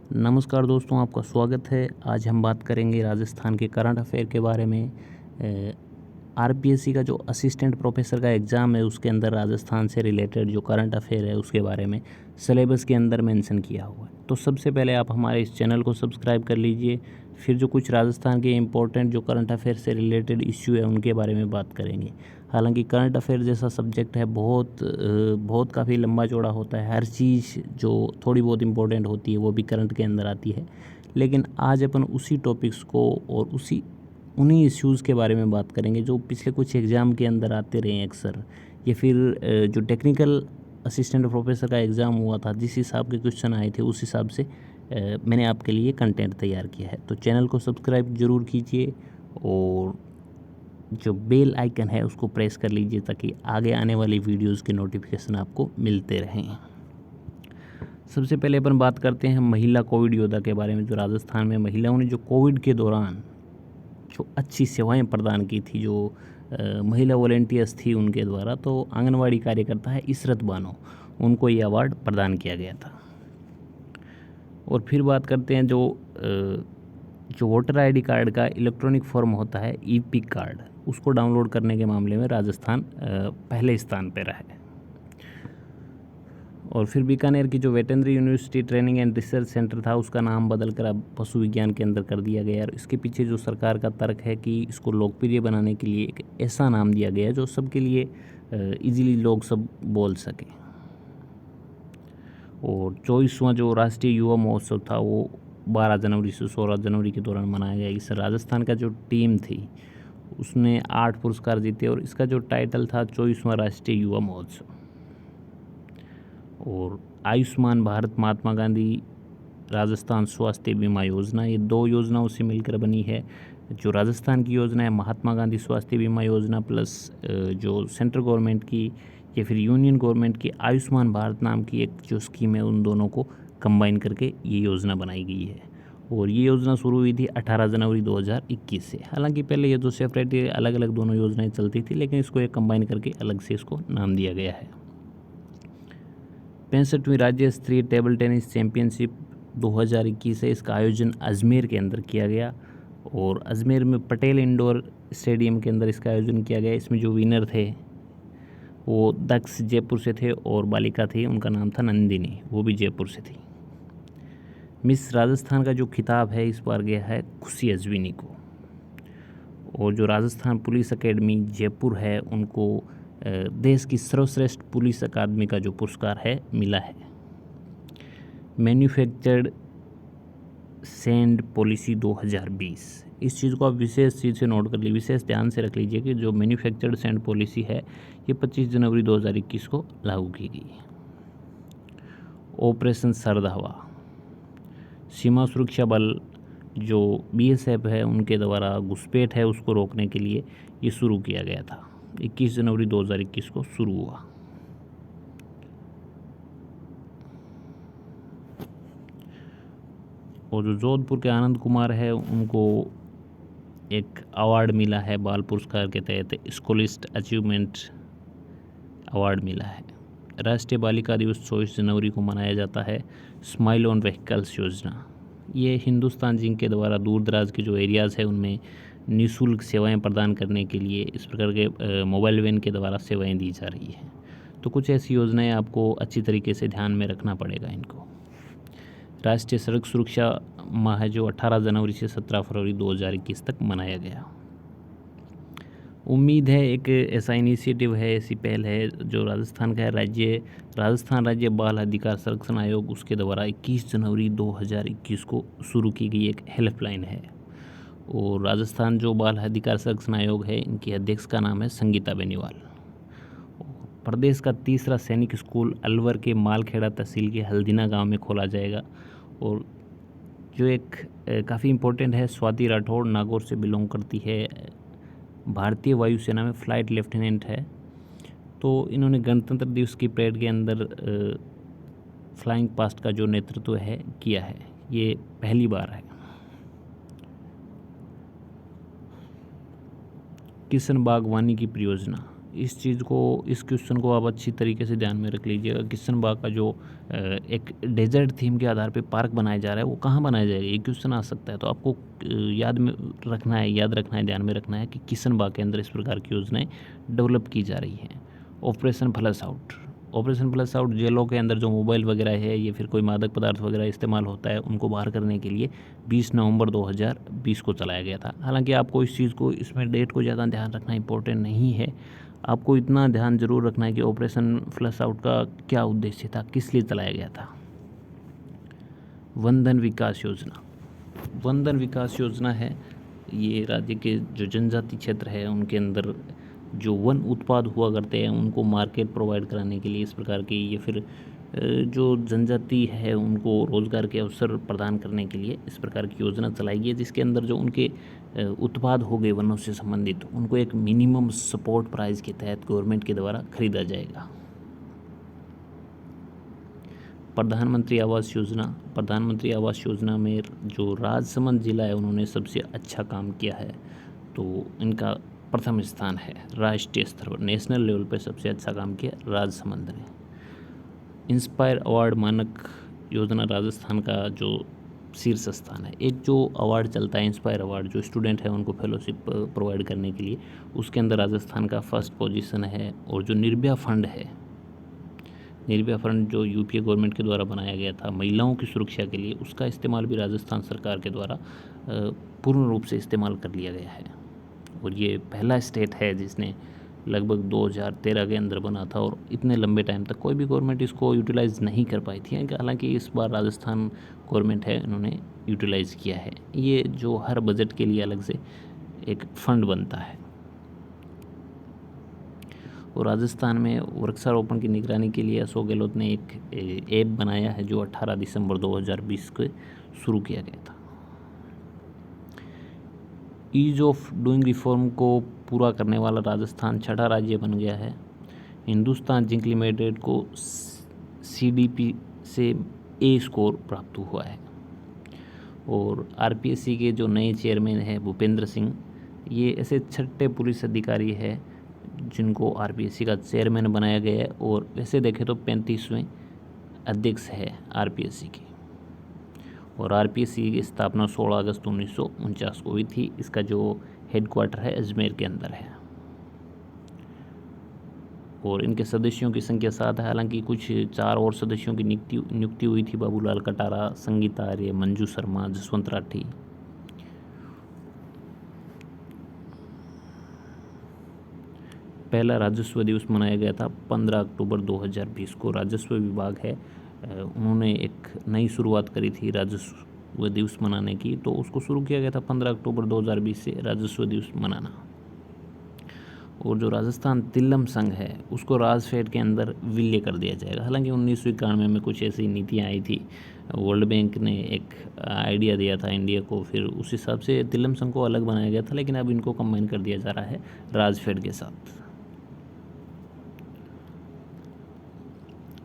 नमस्कार दोस्तों, आपका स्वागत है। आज हम बात करेंगे राजस्थान के करंट अफेयर के बारे में। आरपीएससी का जो असिस्टेंट प्रोफेसर का एग्ज़ाम है उसके अंदर राजस्थान से रिलेटेड जो करंट अफेयर है उसके बारे में सिलेबस के अंदर मेंशन किया हुआ है। तो सबसे पहले आप हमारे इस चैनल को सब्सक्राइब कर लीजिए। फिर जो कुछ राजस्थान के इम्पोर्टेंट जो करंट अफेयर से रिलेटेड इश्यू है उनके बारे में बात करेंगे। हालांकि करंट अफेयर जैसा सब्जेक्ट है बहुत काफ़ी लंबा चौड़ा होता है। हर चीज़ जो थोड़ी बहुत इम्पोर्टेंट होती है वो भी करंट के अंदर आती है। लेकिन आज अपन उसी टॉपिक्स को और उन्हीं इश्यूज़ के बारे में बात करेंगे जो पिछले कुछ एग्ज़ाम के अंदर आते रहे हैं अक्सर, या फिर जो टेक्निकल असिस्टेंट प्रोफेसर का एग्ज़ाम हुआ था जिस हिसाब के क्वेश्चन आए थे उस हिसाब से मैंने आपके लिए कंटेंट तैयार किया है। तो चैनल को सब्सक्राइब ज़रूर कीजिए और जो बेल आइकन है उसको प्रेस कर लीजिए ताकि आगे आने वाली वीडियोज़ के नोटिफिकेशन आपको मिलते रहें। सबसे पहले अपन बात करते हैं महिला कोविड योद्धा के बारे में। जो राजस्थान में महिलाओं ने जो कोविड के दौरान जो अच्छी सेवाएं प्रदान की थी, जो महिला वॉलेंटियर्स थी उनके द्वारा, तो आंगनवाड़ी कार्यकर्ता है इसरत बानो, उनको ये अवार्ड प्रदान किया गया था। और फिर बात करते हैं जो वोटर आईडी कार्ड का इलेक्ट्रॉनिक फॉर्म होता है ई-पिक कार्ड, उसको डाउनलोड करने के मामले में राजस्थान पहले स्थान पर रहा है। और फिर बीकानेर की जो veterinary university training and research centre था उसका नाम बदल कर अब पशु विज्ञान के अंदर कर दिया गया। और इसके पीछे जो सरकार का तर्क है कि इसको लोकप्रिय बनाने के लिए एक ऐसा नाम दिया गया जो सबके लिए इजीली लोग सब बोल सकें। और 24वां जो राष्ट्रीय युवा महोत्सव था वो 12 जनवरी से 16 जनवरी के दौरान मनाया गया। इस राजस्थान का जो टीम थी उसने 8 पुरस्कार जीते और इसका जो टाइटल था 24वां राष्ट्रीय युवा महोत्सव। और आयुष्मान भारत महात्मा गांधी राजस्थान स्वास्थ्य बीमा योजना, ये दो योजनाओं से मिलकर बनी है। जो राजस्थान की योजना है महात्मा गांधी स्वास्थ्य बीमा योजना प्लस जो सेंट्रल गवर्नमेंट की या फिर यूनियन गवर्नमेंट की आयुष्मान भारत नाम की एक जो स्कीम है उन दोनों को कंबाइन करके ये योजना बनाई गई है। और ये योजना शुरू हुई थी 18 जनवरी 2021 से। हालांकि पहले ये दो सेपरेट अलग अलग दोनों योजनाएं चलती थी, लेकिन इसको एक कंबाइन करके अलग से इसको नाम दिया गया है। 65वीं राज्य स्तरीय टेबल टेनिस चैंपियनशिप 2021 है। इसका आयोजन अजमेर के अंदर किया गया और अजमेर में पटेल इंडोर स्टेडियम के अंदर इसका आयोजन किया गया। इसमें जो विनर थे वो दक्ष जयपुर से थे और बालिका थी, उनका नाम था नंदिनी, वो भी जयपुर से थी। मिस राजस्थान का जो खिताब है इस बार गया है खुशी अजविनी को। और जो राजस्थान पुलिस अकेडमी जयपुर है उनको देश की सर्वश्रेष्ठ पुलिस अकादमी का जो पुरस्कार है मिला है। मैन्युफैक्चर्ड सैंड पॉलिसी 2020, इस चीज़ को आप विशेष चीज़ से नोट कर लीजिए, विशेष ध्यान से रख लीजिए कि जो मैन्युफैक्चर्ड सैंड पॉलिसी है ये 25 जनवरी 2021 को लागू की गई। ऑपरेशन सरद हवा, सीमा सुरक्षा बल जो बीएसएफ है उनके द्वारा घुसपैठ है उसको रोकने के लिए ये शुरू किया गया था। 21 जनवरी 2021 को शुरू हुआ। और जो जोधपुर के आनंद कुमार है उनको एक अवार्ड मिला है बाल पुरस्कार के तहत, स्कॉलिस्ट अचीवमेंट अवार्ड मिला है। राष्ट्रीय बालिका दिवस 24 जनवरी को मनाया जाता है। स्माइल ऑन व्हीकल्स योजना, ये हिंदुस्तान जिंक के द्वारा दूर दराज के जो एरियाज़ है उनमें निःशुल्क सेवाएं प्रदान करने के लिए इस प्रकार के मोबाइल वैन के द्वारा सेवाएं दी जा रही हैं। तो कुछ ऐसी योजनाएं आपको अच्छी तरीके से ध्यान में रखना पड़ेगा इनको। राष्ट्रीय सड़क सुरक्षा माह है जो 18 जनवरी से 17 फरवरी 2021 तक मनाया गया। उम्मीद है एक ऐसा इनिशिएटिव है, ऐसी पहल है जो राजस्थान का है। राजस्थान राज्य बाल अधिकार संरक्षण आयोग उसके द्वारा 21 जनवरी 2021 को शुरू की गई एक हेल्पलाइन है। और राजस्थान जो बाल अधिकार संरक्षण आयोग है इनकी अध्यक्ष का नाम है संगीता बेनीवाल। प्रदेश का तीसरा सैनिक स्कूल अलवर के मालखेड़ा तहसील के हल्दीना गांव में खोला जाएगा। और जो एक काफ़ी इम्पोर्टेंट है, स्वाति राठौड़ नागौर से बिलोंग करती है, भारतीय वायुसेना में फ़्लाइट लेफ्टिनेंट है। तो इन्होंने गणतंत्र दिवस की परेड के अंदर फ्लाइंग पास्ट का जो नेतृत्व है किया है, ये पहली बार है। किशन बागवानी की परियोजना, इस चीज़ को, इस क्वेश्चन को आप अच्छी तरीके से ध्यान में रख लीजिएगा। किशन बाग का जो एक डेजर्ट थीम के आधार पे पार्क बनाया जा रहा है वो कहाँ बनाया जाएगा, ये क्वेश्चन आ सकता है। तो आपको याद रखना है, ध्यान में रखना है कि किशन बाग के अंदर इस प्रकार की योजनाएं डेवलप की जा रही हैं। ऑपरेशन फ्लश आउट जेलों के अंदर जो मोबाइल वगैरह है या फिर कोई मादक पदार्थ वगैरह इस्तेमाल होता है उनको बाहर करने के लिए 20 नवंबर 2020 को चलाया गया था। हालांकि आपको इस चीज़ को, इसमें डेट को ज़्यादा ध्यान रखना इंपॉर्टेंट नहीं है। आपको इतना ध्यान जरूर रखना है कि ऑपरेशन फ्लश आउट का क्या उद्देश्य था, किस लिए चलाया गया था। वनधन विकास योजना है, ये राज्य के जो जनजाति क्षेत्र है उनके अंदर जो वन उत्पाद हुआ करते हैं उनको मार्केट प्रोवाइड कराने के लिए इस प्रकार की, या फिर जो जनजाति है उनको रोज़गार के अवसर प्रदान करने के लिए इस प्रकार की योजना चलाई गई है, जिसके अंदर जो उनके उत्पाद हो गए वनों से संबंधित, उनको एक मिनिमम सपोर्ट प्राइस के तहत गवर्नमेंट के द्वारा खरीदा जाएगा। प्रधानमंत्री आवास योजना में जो राजसमंद जिला है उन्होंने सबसे अच्छा काम किया है, तो इनका प्रथम स्थान है राष्ट्रीय स्तर पर, नेशनल लेवल पर सबसे अच्छा काम किया राजसमंद ने। इंस्पायर अवार्ड मानक योजना राजस्थान का जो शीर्ष स्थान है। एक जो अवार्ड चलता है इंस्पायर अवार्ड, जो स्टूडेंट है उनको फेलोशिप प्रोवाइड करने के लिए, उसके अंदर राजस्थान का फर्स्ट पोजीशन है। और जो निर्भया फंड जो यूपीए गवर्नमेंट के द्वारा बनाया गया था महिलाओं की सुरक्षा के लिए, उसका इस्तेमाल भी राजस्थान सरकार के द्वारा पूर्ण रूप से इस्तेमाल कर लिया गया है। और ये पहला स्टेट है जिसने लगभग 2013 के अंदर बना था, और इतने लंबे टाइम तक कोई भी गवर्नमेंट इसको यूटिलाइज़ नहीं कर पाई थी। हालांकि इस बार राजस्थान गवर्नमेंट है, इन्होंने यूटिलाइज़ किया है। ये जो हर बजट के लिए अलग से एक फंड बनता है। और राजस्थान में वृक्षारोपण की निगरानी के लिए अशोक गहलोत ने एक ऐप बनाया है जो 18 दिसंबर 2020 को शुरू किया गया था। ईज ऑफ डूइंग रिफॉर्म को पूरा करने वाला राजस्थान छठा राज्य बन गया है। हिंदुस्तान जिंक लिमिटेड को सीडीपी से ए स्कोर प्राप्त हुआ है। और आरपीएससी के जो नए चेयरमैन हैं भूपेंद्र सिंह, ये ऐसे छठे पुलिस अधिकारी है जिनको आरपीएससी का चेयरमैन बनाया गया है। और वैसे देखें तो 35वें अध्यक्ष है आरपीएससी की। और आरपीएससी की स्थापना 16 अगस्त 1949 को हुई थी। इसका जो हेडक्वार्टर है अजमेर के अंदर है। और इनके सदस्यों की संख्या 7 है। हालांकि कुछ 4 और सदस्यों की नियुक्ति हुई थी, बाबूलाल कटारा, संगीता आर्य, मंजू शर्मा, जसवंत राठी। पहला राजस्व दिवस मनाया गया था 15 अक्टूबर 2020 को। राजस्व विभाग है, उन्होंने एक नई शुरुआत करी थी राजस्व दिवस मनाने की, तो उसको शुरू किया गया था 15 अक्टूबर 2020 से राजस्व दिवस मनाना। और जो राजस्थान तिल्लम संघ है उसको राजफेड के अंदर विलय कर दिया जाएगा। हालांकि 1991 में कुछ ऐसी नीतियाँ आई थी, वर्ल्ड बैंक ने एक आइडिया दिया था इंडिया को, फिर उस हिसाब से तिल्लम संघ को अलग बनाया गया था, लेकिन अब इनको कंबाइन कर दिया जा रहा है राजफेड के साथ।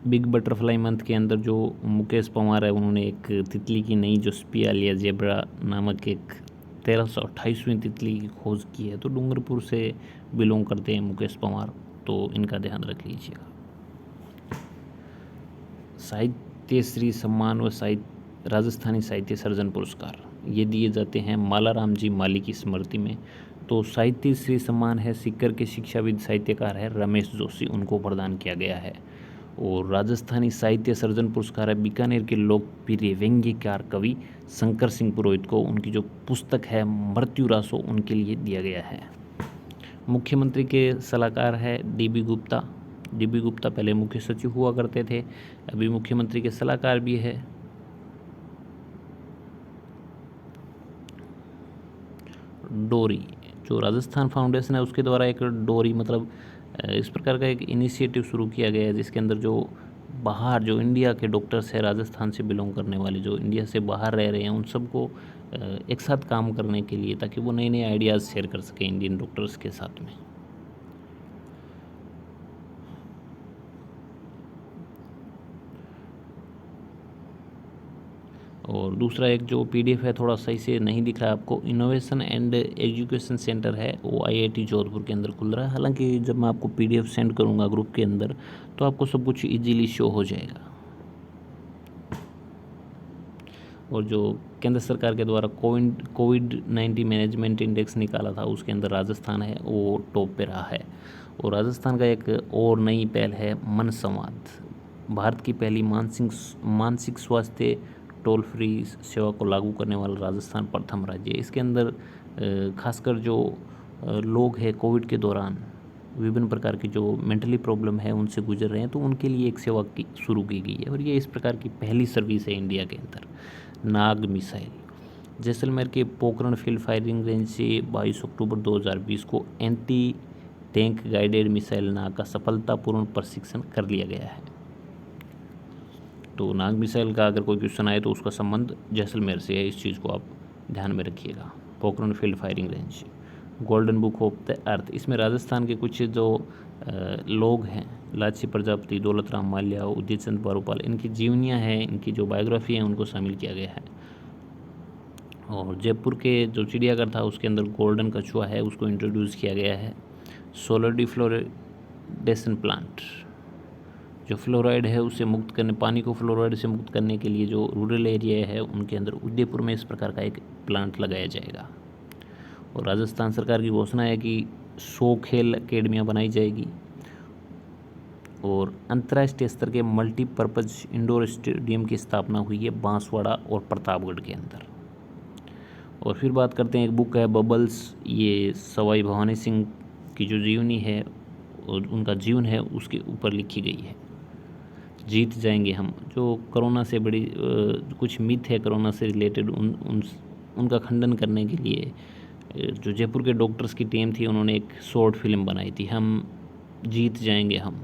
बिग बटरफ्लाई मंथ के अंदर जो मुकेश पंवार है उन्होंने एक तितली की नई जो स्पियालिया जेब्रा नामक एक 1328वीं तितली की खोज की है। तो डूंगरपुर से बिलोंग करते हैं मुकेश पंवार, तो इनका ध्यान रख लीजिएगा। साहित्य श्री सम्मान व राजस्थानी साहित्य सर्जन पुरस्कार ये दिए जाते हैं मालाराम जी माली की स्मृति में। तो साहित्य श्री सम्मान है सीकर के शिक्षाविद साहित्यकार है रमेश जोशी, उनको प्रदान किया गया है। और राजस्थानी साहित्य सर्जन पुरस्कार है बीकानेर के लोकप्रिय व्यंग्यकार कवि शंकर सिंह पुरोहित को, उनकी जो पुस्तक है मृत्यु रासो उनके लिए दिया गया है। मुख्यमंत्री के सलाहकार है डीबी गुप्ता पहले मुख्य सचिव हुआ करते थे, अभी मुख्यमंत्री के सलाहकार भी है। डोरी, जो राजस्थान फाउंडेशन है उसके द्वारा एक डोरी मतलब इस प्रकार का एक इनिशिएटिव शुरू किया गया है, जिसके अंदर जो बाहर जो इंडिया के डॉक्टर्स हैं राजस्थान से बिलोंग करने वाले, जो इंडिया से बाहर रह रहे हैं, उन सबको एक साथ काम करने के लिए, ताकि वो नए नए आइडियाज़ शेयर कर सकें इंडियन डॉक्टर्स के साथ में। और दूसरा एक जो PDF है थोड़ा सही से नहीं दिख रहा है आपको, इनोवेशन एंड एजुकेशन सेंटर है, वो IIT जोधपुर के अंदर खुल रहा है। हालांकि जब मैं आपको PDF सेंड करूंगा ग्रुप के अंदर तो आपको सब कुछ इजीली शो हो जाएगा। और जो केंद्र सरकार के द्वारा कोविड-19 मैनेजमेंट इंडेक्स निकाला था उसके अंदर राजस्थान है वो टॉप पे रहा है। और राजस्थान का एक और नई पहल है मन संवाद, भारत की पहली मानसिक स्वास्थ्य टोल फ्री सेवा को लागू करने वाला राजस्थान प्रथम राज्य है। इसके अंदर खासकर जो लोग हैं कोविड के दौरान विभिन्न प्रकार की जो मेंटली प्रॉब्लम है उनसे गुजर रहे हैं, तो उनके लिए एक सेवा की शुरू की गई है और ये इस प्रकार की पहली सर्विस है इंडिया के अंदर। नाग मिसाइल, जैसलमेर के पोखरण फील्ड फायरिंग रेंज से 22 अक्टूबर 2020 को एंटी टैंक गाइडेड मिसाइल नाग का सफलतापूर्ण प्रशिक्षण कर लिया गया है। तो नाग मिसाइल का अगर कोई क्वेश्चन आए तो उसका संबंध जैसलमेर से है, इस चीज़ को आप ध्यान में रखिएगा। Pokhran field firing range, golden book of the earth, इसमें राजस्थान के कुछ जो लोग हैं, लाची प्रजापति, दौलत राम माल्या, उदय चंद बारूपाल, इनकी जीवनियाँ हैं, इनकी जो बायोग्राफी है उनको शामिल किया गया है। और जयपुर के जो चिड़ियाघर था उसके अंदर गोल्डन कछुआ है, उसको इंट्रोड्यूस किया गया है। सोलर डिफ्लोरेडेशन प्लांट, जो फ्लोराइड है उसे मुक्त करने, पानी को फ्लोराइड से मुक्त करने के लिए जो रूरल एरिया है उनके अंदर उदयपुर में इस प्रकार का एक प्लांट लगाया जाएगा। और राजस्थान सरकार की घोषणा है कि 100 खेल अकेडमियाँ बनाई जाएगी। और अंतर्राष्ट्रीय स्तर के मल्टीपर्पज़ इंडोर स्टेडियम की स्थापना हुई है बांसवाड़ा और प्रतापगढ़ के अंदर। और फिर बात करते हैं, एक बुक है बबल्स, ये सवाई भवानी सिंह की जो जीवनी है और उनका जीवन है उसके ऊपर लिखी गई है। जीत जाएंगे हम, जो कोरोना से बड़ी कुछ मिथ है कोरोना से रिलेटेड उनका खंडन करने के लिए जो जयपुर के डॉक्टर्स की टीम थी उन्होंने एक शॉर्ट फिल्म बनाई थी, हम जीत जाएंगे हम।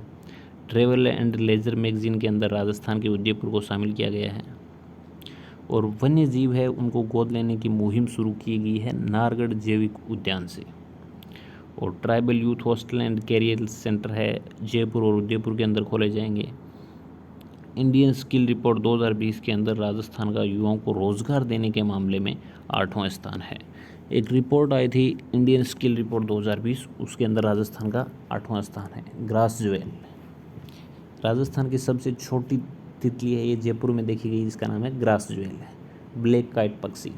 ट्रेवल एंड लेजर मैगजीन के अंदर राजस्थान के उदयपुर को शामिल किया गया है। और वन्य जीव है उनको गोद लेने की मुहिम शुरू की गई है नारगढ़ जैविक उद्यान से। और tribal youth hostel and career centre है जयपुर और उदयपुर के अंदर खोले जाएंगे। इंडियन स्किल रिपोर्ट 2020 के अंदर राजस्थान का युवाओं को रोजगार देने के मामले में 8वां स्थान है। एक रिपोर्ट आई थी इंडियन स्किल रिपोर्ट 2020, उसके अंदर राजस्थान का 8वां स्थान है। ग्रास ज्वेल, राजस्थान की सबसे छोटी तितली है, ये जयपुर में देखी गई, जिसका नाम है ग्रास ज्वेल है। ब्लैक काइट पक्षी,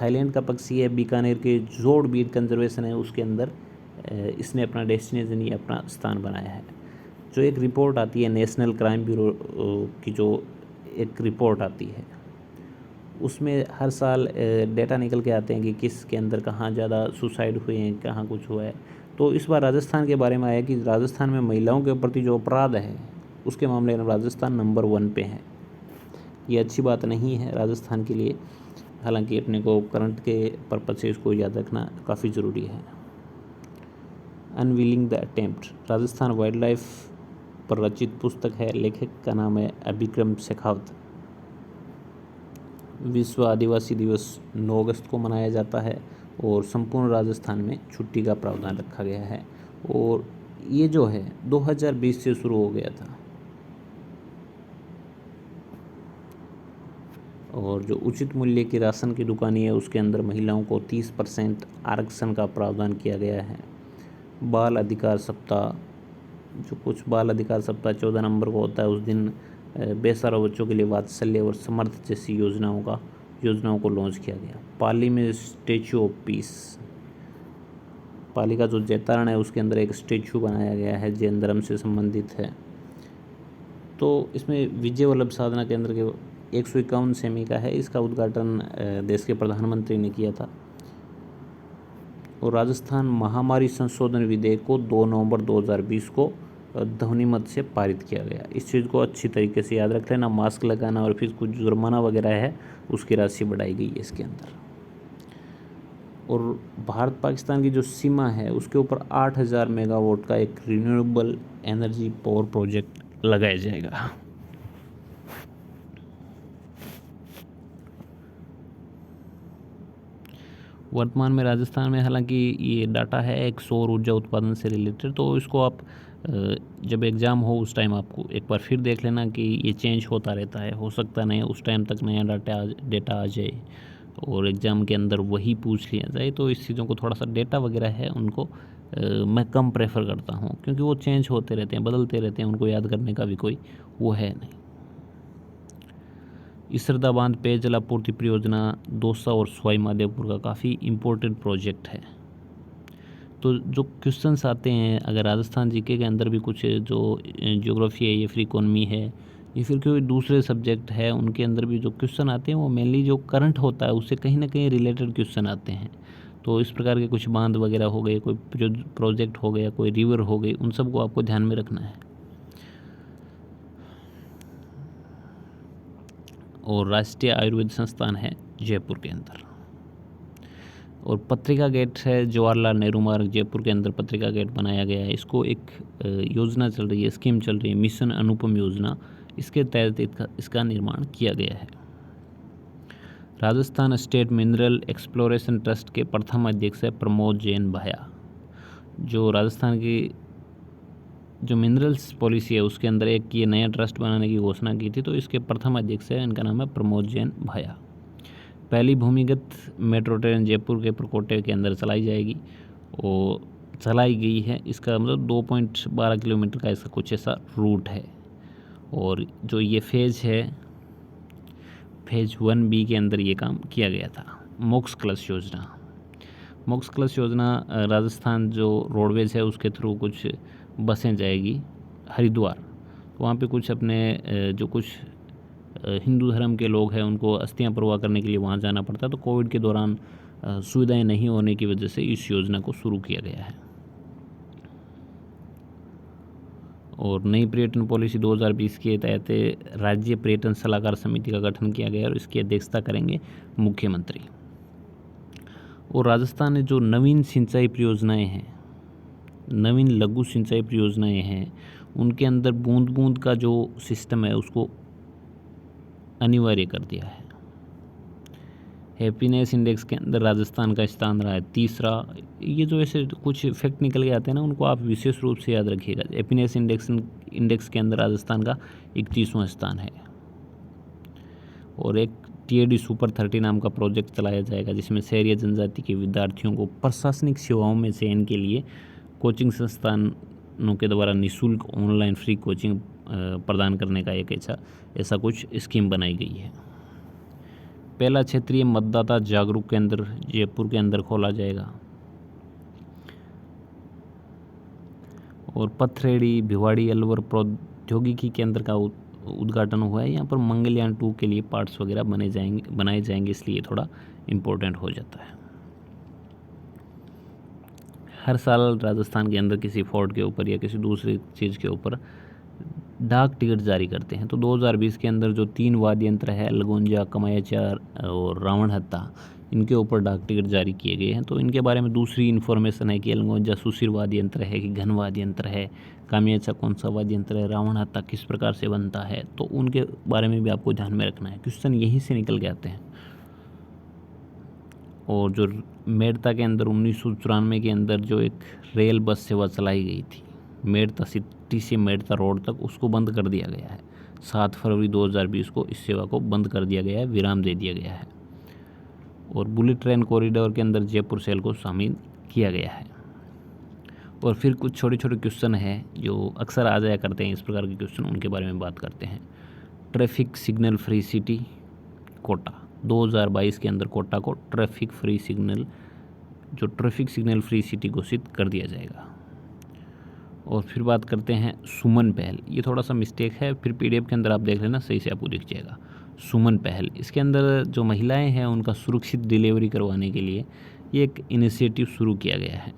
थाईलैंड का पक्षी है, बीकानेर के जोड़ बीट कंजर्वेशन है उसके अंदर इसने अपना डेस्टिनेशन या अपना स्थान बनाया है। जो एक रिपोर्ट आती है नेशनल क्राइम ब्यूरो की, जो एक रिपोर्ट आती है उसमें हर साल डेटा निकल के आते हैं कि किसके अंदर कहाँ ज़्यादा सुसाइड हुए हैं, कहाँ कुछ हुआ है। तो इस बार राजस्थान के बारे में आया कि राजस्थान में महिलाओं के प्रति जो अपराध है उसके मामले में राजस्थान नंबर 1 पे है। ये अच्छी बात नहीं है राजस्थान के लिए, हालांकि अपने को करंट के पर्पज से इसको याद रखना काफ़ी ज़रूरी है। Unwilling the attempt, Rajasthan wild life पर रचित पुस्तक है, लेखक का नाम है अभिक्रम शेखावत। विश्व आदिवासी दिवस 9 अगस्त को मनाया जाता है और संपूर्ण राजस्थान में छुट्टी का प्रावधान रखा गया है। और ये जो है 2020 से शुरू हो गया था। और जो उचित मूल्य की राशन की दुकानें है उसके अंदर महिलाओं को 30% आरक्षण का प्रावधान किया गया है। बाल अधिकार सप्ताह, जो कुछ बाल अधिकार सप्ताह 14 नवंबर को होता है, उस दिन बेसहारा बच्चों के लिए वात्सल्य और समर्थ जैसी योजनाओं को लॉन्च किया गया। पाली में स्टेचू ऑफ पीस, पाली का जो जैतारण है उसके अंदर एक स्टेचू बनाया गया है जैन धर्म से संबंधित है। तो इसमें विजय वल्लभ साधना केंद्र के 151 सेमी का है, इसका उद्घाटन देश के प्रधानमंत्री ने किया था। और राजस्थान महामारी संशोधन विधेयक को 2 नवंबर 2020 को ध्वनिमत से पारित किया गया। इस चीज़ को अच्छी तरीके से याद रख लेना, मास्क लगाना और फिर कुछ जुर्माना वगैरह है उसकी राशि बढ़ाई गई है इसके अंदर। और भारत पाकिस्तान की जो सीमा है उसके ऊपर 8000 मेगावाट का एक रिन्यूएबल एनर्जी पावर प्रोजेक्ट लगाया जाएगा। वर्तमान में राजस्थान में हालांकि ये डाटा है एक सौर ऊर्जा उत्पादन से रिलेटेड, तो इसको आप जब एग्ज़ाम हो उस टाइम आपको एक बार फिर देख लेना कि ये चेंज होता रहता है, हो सकता नहीं उस टाइम तक नया डेटा आ जाए और एग्ज़ाम के अंदर वही पूछ लिया जाए। तो इस चीज़ों को थोड़ा सा डेटा वगैरह है उनको मैं कम प्रेफर करता हूँ, क्योंकि वो चेंज होते रहते हैं, बदलते रहते हैं, उनको याद करने का भी कोई वो है नहीं। इसरदा बांध पेयजल आपूर्ति परियोजना दौसा और सवाई माधोपुर का काफ़ी इम्पोर्टेंट प्रोजेक्ट है। तो जो क्वेश्चंस आते हैं, अगर राजस्थान जीके के अंदर भी कुछ जो ज्योग्राफी है या फिर इकोनॉमी है या फिर कोई दूसरे सब्जेक्ट है, उनके अंदर भी जो क्वेश्चन आते हैं वो मेनली जो करंट होता है उससे कहीं ना कहीं रिलेटेड क्वेश्चन आते हैं। तो इस प्रकार के कुछ बांध वगैरह हो गए, कोई प्रोजेक्ट हो गया, कोई रिवर हो गई, उन सबको आपको ध्यान में रखना है। और राष्ट्रीय आयुर्वेद संस्थान है जयपुर के अंदर। और पत्रिका गेट है जवाहरलाल नेहरू मार्ग जयपुर के अंदर पत्रिका गेट बनाया गया है। इसको एक योजना चल रही है, स्कीम चल रही है, मिशन अनुपम योजना, इसके तहत इसका निर्माण किया गया है। Rajasthan state mineral exploration trust के प्रथम अध्यक्ष है प्रमोद जैन भाया। जो राजस्थान की जो मिनरल्स पॉलिसी है उसके अंदर एक ये नया ट्रस्ट बनाने की घोषणा की थी, तो इसके प्रथम अध्यक्ष है, इनका नाम है प्रमोद जैन भाया। पहली भूमिगत मेट्रो ट्रेन जयपुर के परकोटे के अंदर चलाई जाएगी और चलाई गई है। इसका मतलब 2.12 किलोमीटर का इसका कुछ ऐसा रूट है। और जो ये फेज़ है, फेज़ 1B के अंदर ये काम किया गया था। मोक्ष कलश योजना, मोक्ष कलश योजना राजस्थान जो रोडवेज है उसके थ्रू कुछ बसें जाएगी हरिद्वार। तो वहाँ पे कुछ अपने जो कुछ हिंदू धर्म के लोग हैं उनको अस्थियां परवाह करने के लिए वहाँ जाना पड़ता है। तो कोविड के दौरान सुविधाएं नहीं होने की वजह से इस योजना को शुरू किया गया है। और नई पर्यटन पॉलिसी 2020 के तहत राज्य पर्यटन सलाहकार समिति का गठन किया गया और इसकी अध्यक्षता करेंगे मुख्यमंत्री। और राजस्थान में जो नवीन सिंचाई परियोजनाएं हैं, नवीन लघु सिंचाई परियोजनाएं हैं, उनके अंदर बूंद बूंद का जो सिस्टम है उसको अनिवार्य कर दिया है। हैप्पीनेस इंडेक्स के अंदर राजस्थान का स्थान रहा है तीसरा। ये जो ऐसे कुछ फैक्ट निकल के आते हैं ना, उनको आप विशेष रूप से याद रखिएगा। हैप्पीनेस इंडेक्स के अंदर राजस्थान का 31वां स्थान है। और एक TAD सुपर 30 नाम का प्रोजेक्ट चलाया जाएगा जिसमें शहरी जनजाति के विद्यार्थियों को प्रशासनिक सेवाओं में चयन के लिए कोचिंग संस्थानों के द्वारा निःशुल्क ऑनलाइन फ्री कोचिंग प्रदान करने का एक ऐसा कुछ स्कीम बनाई गई है। पहला क्षेत्रीय मतदाता जागरूक केंद्र जयपुर के अंदर खोला जाएगा। और पथरेड़ी भिवाड़ी अलवर प्रौद्योगिकी केंद्र का उद्घाटन हुआ है। यहाँ पर मंगलयान 2 के लिए पार्ट्स वगैरह बनाए जाएंगे, इसलिए थोड़ा इम्पोर्टेंट हो जाता है। हर साल राजस्थान के अंदर किसी फोर्ट के ऊपर या किसी दूसरी चीज़ के ऊपर डाक टिकट जारी करते हैं। तो 2020 के अंदर जो 3 वाद्य यंत्र है, अलगोंजा, कमायाचार और रावण हत्ता, इनके ऊपर डाक टिकट जारी किए गए हैं। तो इनके बारे में दूसरी इन्फॉर्मेशन है कि अलगोंजा सुशिर वाद्य यंत्र है कि घन वाद्य यंत्र है, कामियाचा कौन सा वाद्य यंत्र है, रावण हत्ता किस प्रकार से बनता है, तो उनके बारे में भी आपको ध्यान में रखना है। क्वेश्चन यहीं से निकल के आते हैं। और जो मेड़ता के अंदर 1994 के अंदर जो एक रेल बस सेवा चलाई गई थी मेड़ता सिटी से मेड़ता रोड तक, उसको बंद कर दिया गया है। 7 फरवरी 2020 को इस सेवा को बंद कर दिया गया है, विराम दे दिया गया है। और बुलेट ट्रेन कॉरिडोर के अंदर जयपुर सेल को शामिल किया गया है। और फिर कुछ छोटे छोटे क्वेश्चन हैं जो अक्सर आ जाया करते हैं, इस प्रकार के क्वेश्चन, उनके बारे में बात करते हैं। Traffic signal free city Kota 2022 के अंदर कोटा को ट्रैफिक सिग्नल फ्री सिटी घोषित कर दिया जाएगा। और फिर बात करते हैं सुमन पहल। ये थोड़ा सा मिस्टेक है, फिर PDF के अंदर आप देख लेना, सही से आपको दिख जाएगा। सुमन पहल, इसके अंदर जो महिलाएं हैं उनका सुरक्षित डिलीवरी करवाने के लिए ये एक इनिशिएटिव शुरू किया गया है।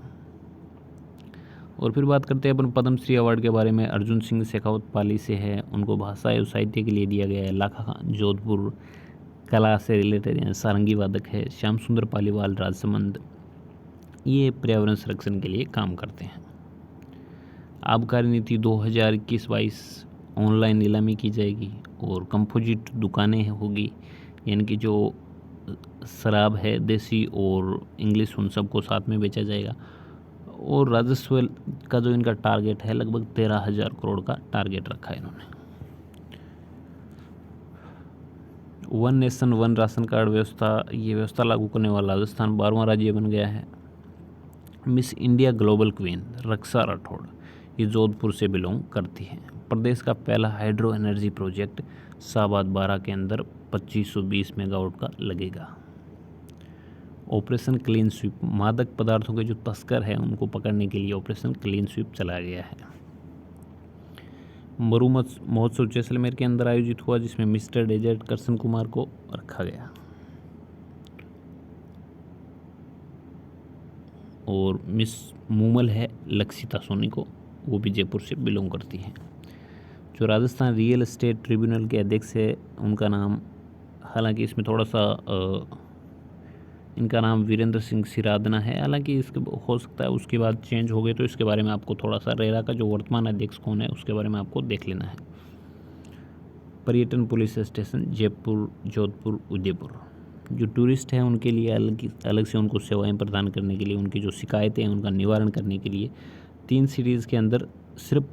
और फिर बात करते हैं अपन पद्मश्री अवार्ड के बारे में। अर्जुन सिंह शेखावत पाली से है, उनको भाषा एवं साहित्य के लिए दिया गया है। लाखा खान जोधपुर कला से रिलेटेड सारंगी वादक है। श्याम सुंदर पालीवाल राजसमंद, ये पर्यावरण संरक्षण के लिए काम करते हैं। आबकारी नीति 2021-22 ऑनलाइन नीलामी की जाएगी और कंपोजिट दुकानें होगी, यानी कि जो शराब है देसी और इंग्लिश, उन सबको साथ में बेचा जाएगा। और राजस्व का जो इनका टारगेट है लगभग 13,000 करोड़ का टारगेट रखा है इन्होंने। One nation one ration card व्यवस्था, ये व्यवस्था लागू करने वाला राजस्थान 12वां राज्य बन गया है। मिस इंडिया ग्लोबल क्वीन रक्षा राठौड़, ये जोधपुर से बिलोंग करती है। प्रदेश का पहला हाइड्रो एनर्जी प्रोजेक्ट साबाद 12 के अंदर 2520 मेगावाट का लगेगा। ऑपरेशन क्लीन स्वीप, मादक पदार्थों के जो तस्कर हैं उनको पकड़ने के लिए ऑपरेशन क्लीन स्वीप चलाया गया है। मरु महोत्सव जैसलमेर के अंदर आयोजित हुआ, जिसमें मिस्टर डेजर्ट करसन कुमार को रखा गया। और मिस मूमल है लक्षिता सोनी को, वो भी जयपुर से बिलोंग करती हैं। जो राजस्थान रियल एस्टेट ट्रिब्यूनल के अध्यक्ष है उनका नाम, हालांकि इसमें थोड़ा सा इनका नाम वीरेंद्र सिंह सिरादना है, हालांकि इसके हो सकता है उसके बाद चेंज हो गए, तो इसके बारे में आपको थोड़ा सा रेरा का जो वर्तमान अध्यक्ष कौन है उसके बारे में आपको देख लेना है। पर्यटन पुलिस स्टेशन जयपुर, जोधपुर, उदयपुर, जो टूरिस्ट हैं उनके लिए अलग से उनको सेवाएं प्रदान करने के लिए, उनकी जो शिकायतें हैं उनका निवारण करने के लिए 3 सिटीज़ के अंदर सिर्फ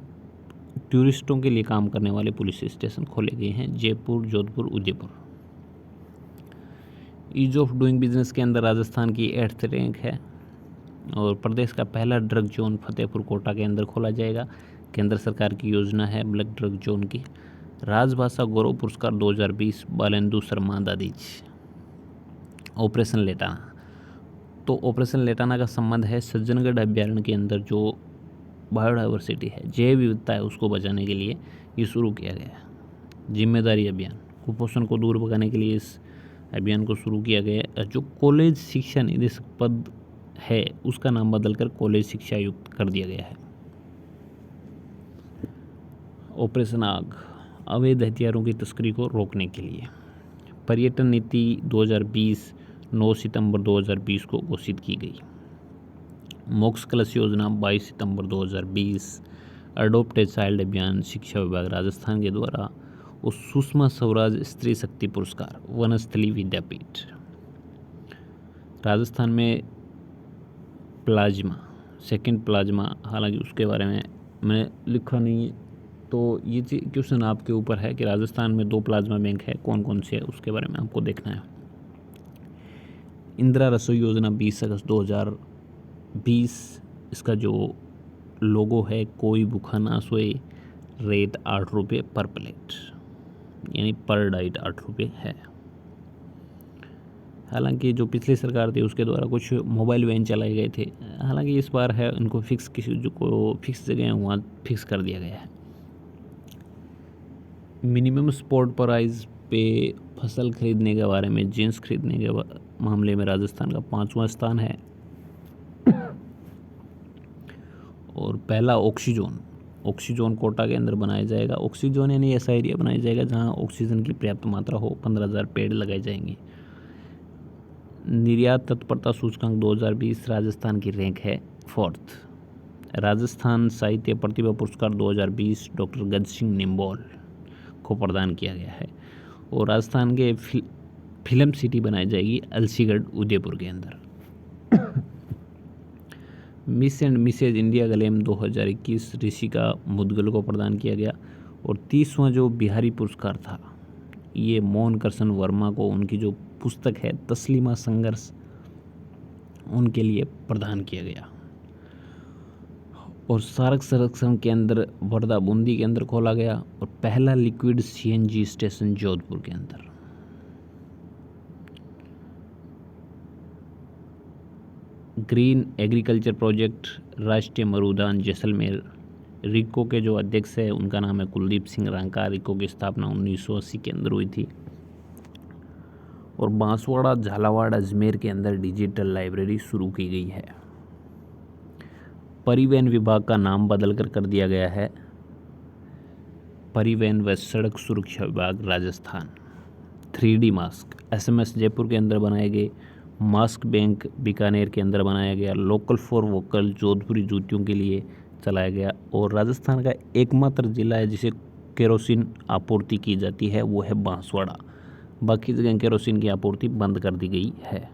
टूरिस्टों के लिए काम करने वाले पुलिस स्टेशन खोले गए हैं, Jaipur, Jodhpur, Udaipur. Ease of doing business के अंदर राजस्थान की 8th रैंक है। और प्रदेश का पहला ड्रग जोन फतेहपुर कोटा के अंदर खोला जाएगा। केंद्र सरकार की योजना है ब्लैक ड्रग जोन की। राजभाषा गौरव पुरस्कार 2020 बालेंदु शर्मा दादीज। ऑपरेशन लेटाना, तो ऑपरेशन लेटाना का संबंध है सज्जनगढ़ अभ्यारण्य के अंदर जो बायोडाइवर्सिटी है, जैव विविधता है, उसको बचाने के लिए ये शुरू किया गया है। जिम्मेदारी अभियान, कुपोषण को दूर भगाने के लिए इस अभियान को शुरू किया गया है। जो कॉलेज शिक्षा निदेशक पद है उसका नाम बदलकर कॉलेज शिक्षा आयुक्त कर दिया गया है। ऑपरेशन आग, अवैध हथियारों की तस्करी को रोकने के लिए। पर्यटन नीति 2020 9 सितंबर 2020 को घोषित की गई। मोक्ष कलश योजना 22 सितंबर 2020। अडोप्ट ए चाइल्ड अभियान शिक्षा विभाग राजस्थान के द्वारा। और सुषमा स्वराज स्त्री शक्ति पुरस्कार वनस्थली विद्यापीठ। राजस्थान में प्लाज्मा, सेकंड प्लाज्मा, हालांकि उसके बारे में मैंने लिखा नहीं है, तो ये क्वेश्चन आपके ऊपर है कि राजस्थान में 2 प्लाज्मा बैंक है, कौन कौन से है उसके बारे में आपको देखना है। इंदिरा रसोई योजना 20 अगस्त 2020, इसका जो लोगो है कोई भूखा ना सोए, रेट 8 रुपये पर प्लेट, यानी पर डाइट 8 रुपये है। हालांकि जो पिछली सरकार थी उसके द्वारा कुछ मोबाइल वैन चलाए गए थे, हालांकि इस बार है इनको फिक्स, किसी जो को फिक्स जगह है वहाँ फिक्स कर दिया गया है। मिनिमम स्पॉट प्राइस पे फसल खरीदने के बारे में, जींस खरीदने के मामले में राजस्थान का 5वां स्थान है। और पहला ऑक्सीजोन कोटा के अंदर बनाया जाएगा। ऑक्सीजोन यानी ऐसा एरिया बनाया जाएगा जहां ऑक्सीजन की पर्याप्त मात्रा हो। 15,000 पेड़ लगाए जाएंगे। निर्यात तत्परता सूचकांक 2020 राजस्थान की रैंक है 4th। राजस्थान साहित्य प्रतिभा पुरस्कार 2020 डॉक्टर गज सिंह निम्बोल को प्रदान किया गया है। और राजस्थान के फिल्म सिटी बनाई जाएगी अलसीगढ़ उदयपुर के अंदर। Miss and Mrs India glam 2021 Rishika Mudgal को प्रदान किया गया। और 30वां जो बिहारी पुरस्कार था ये मोहन कृष्ण वर्मा को, उनकी जो पुस्तक है तस्लीमा संघर्ष, उनके लिए प्रदान किया गया। और सार्क संरक्षण के अंदर वर्धा बूंदी के अंदर खोला गया। और पहला लिक्विड CNG स्टेशन जोधपुर के अंदर। ग्रीन एग्रीकल्चर प्रोजेक्ट राष्ट्रीय मरुदान जैसलमेर, रिको के जो अध्यक्ष है उनका नाम है कुलदीप सिंह रांका। रिको की स्थापना 1980 के अंदर हुई थी। और बांसवाड़ा झालावाड़ अजमेर के अंदर डिजिटल लाइब्रेरी शुरू की गई है। परिवहन विभाग का नाम बदलकर कर दिया गया है परिवहन व सड़क सुरक्षा विभाग Rajasthan. 3D mask SMS Jaipur के अंदर बनाए गए। मास्क बैंक बीकानेर के अंदर बनाया गया। लोकल फॉर वोकल जोधपुरी जूतियों के लिए चलाया गया। और राजस्थान का एकमात्र जिला है जिसे केरोसिन आपूर्ति की जाती है, वो है बांसवाड़ा। बाकी जगह केरोसिन की आपूर्ति बंद कर दी गई है।